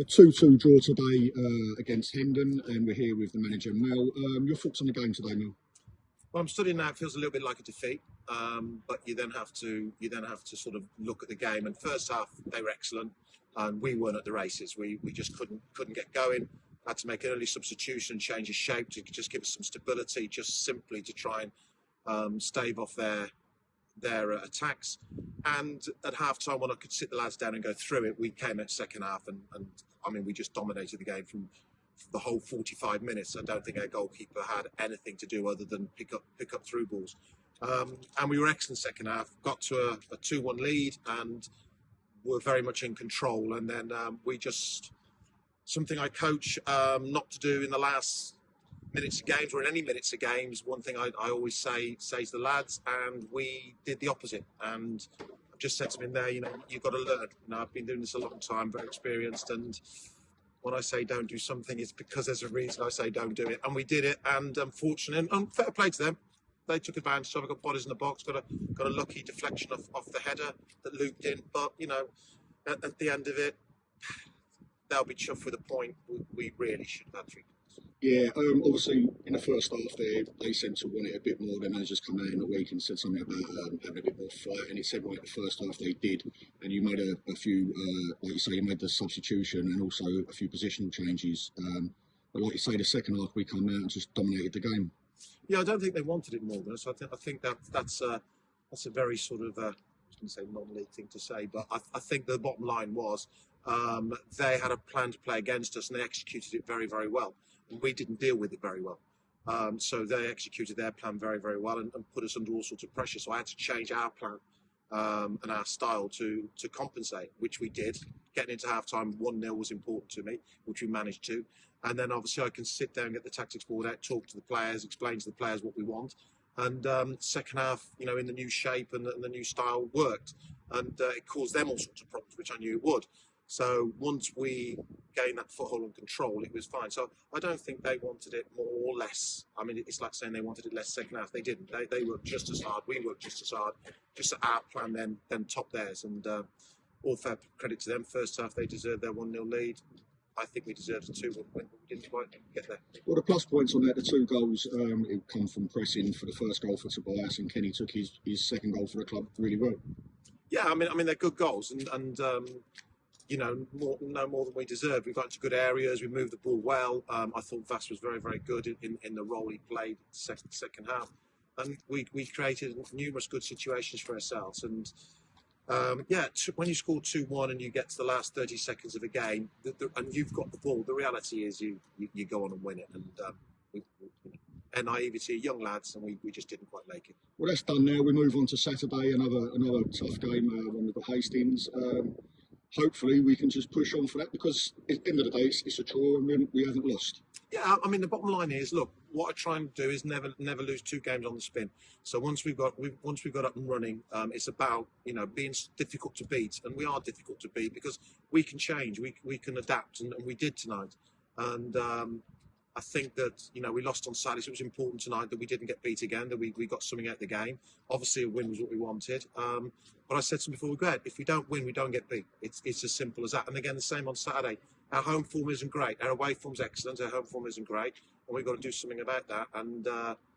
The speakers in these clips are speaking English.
A 2-2 draw today against Hendon, and we're here with the manager, Mel. Your thoughts on the game today, Mel? Well, I'm studying now. It feels a little bit like a defeat, but you then have to sort of look at the game. And first half they were excellent, and we weren't at the races. We just couldn't get going. Had to make an early substitution, change the shape to just give us some stability, just simply to try and stave off their attacks. And at half time, when I could sit the lads down and go through it, we came at second half and I mean, we just dominated the game from the whole 45 minutes. I don't think our goalkeeper had anything to do other than pick up through balls. And we were excellent second half, got to a 2-1 lead and were very much in control. And then we just, something I coach not to do in the last minutes of games or in any minutes of games, one thing I always say to the lads, and we did the opposite. And I've just said to them in there, you've got to learn. I've been doing this a long time, very experienced, and when I say don't do something, it's because there's a reason I say don't do it. And we did it, and unfortunately, and fair play to them, they took advantage of it, got bodies in the box, got a lucky deflection off the header that looped in. But, at the end of it, they'll be chuffed with a point. We really should have had 3 points. Yeah, obviously in the first half they seemed to want it a bit more. Their managers come out in the week and said something about having a bit more fight, and it said right the first half they did, and you made a few, like you say, you made the substitution and also a few positional changes. But like you say, the second half we come out and just dominated the game. Yeah, I don't think they wanted it more than us. I think that's a very sort of, I was going to say non-league thing to say, but I think the bottom line was they had a plan to play against us and they executed it very, very well. And we didn't deal with it very well. So they executed their plan very, very well and put us under all sorts of pressure. So I had to change our plan and our style to compensate, which we did. Getting into half-time, 1-0 was important to me, which we managed to. And then obviously I can sit down, get the tactics board out, talk to the players, explain to the players what we want. And second half, in the new shape and the new style worked. And it caused them all sorts of problems, which I knew it would. So once we gained that foothold and control, it was fine. So I don't think they wanted it more or less. I mean, it's like saying they wanted it less second half. They didn't. They worked just as hard. We worked just as hard. Just that our plan then topped theirs. And all fair credit to them. First half, they deserved their 1-0 lead. I think we deserved a 2-1 win. We didn't quite get there. Well, the plus points on that, the 2 goals, it come from pressing for the first goal for Tobias, and Kenny took his second goal for the club really well. Yeah, I mean they're good goals, and no more than we deserve. We got into good areas. We moved the ball well. I thought Vass was very, very good in the role he played second half, and we created numerous good situations for ourselves. And when you score 2-1 and you get to the last 30 seconds of a game, and you've got the ball, the reality is you go on and win it. And naivety, young lads, and we just didn't quite make it. Well, that's done now. We move on to Saturday, another tough game when we've got Hastings. Hopefully we can just push on for that, because at the end of the day it's a draw and we haven't lost. Yeah, I mean the bottom line is, look, what I try and do is never lose 2 games on the spin. So once we've got up and running, it's about being difficult to beat, and we are difficult to beat because we can change, we can adapt, and we did tonight. And I think that we lost on Saturday, so it was important tonight that we didn't get beat again, that we got something out of the game. Obviously a win was what we wanted, but I said to them before we go out, if we don't win, we don't get beat. It's as simple as that. And again, the same on Saturday. Our home form isn't great, our away form's excellent, our home form isn't great, and we've got to do something about that. And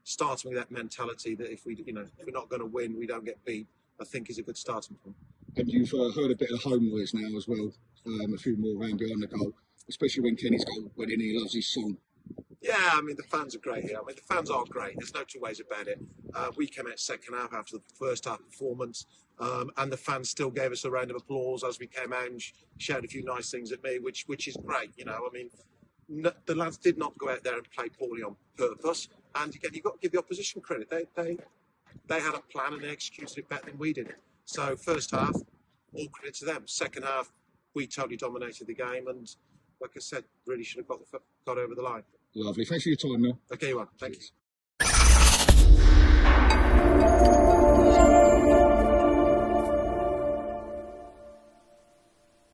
starting with that mentality that if we're not going to win, we don't get beat, I think is a good starting point. And you've heard a bit of home noise now as well, a few more around behind the goal, especially when Kenny's goal went in. He loves his song. Yeah, I mean, the fans are great here. I mean, the fans are great. There's no 2 ways about it. We came out second half after the first half performance, and the fans still gave us a round of applause as we came out and shouted a few nice things at me, which is great. I mean, the lads did not go out there and play poorly on purpose. And again, you've got to give the opposition credit. They had a plan and they executed it better than we did. So first half, all credit to them. Second half, we totally dominated the game, and like I said, really should have got over the line. Lovely. Thanks for your time, Mel. Okay, you are. Thank you.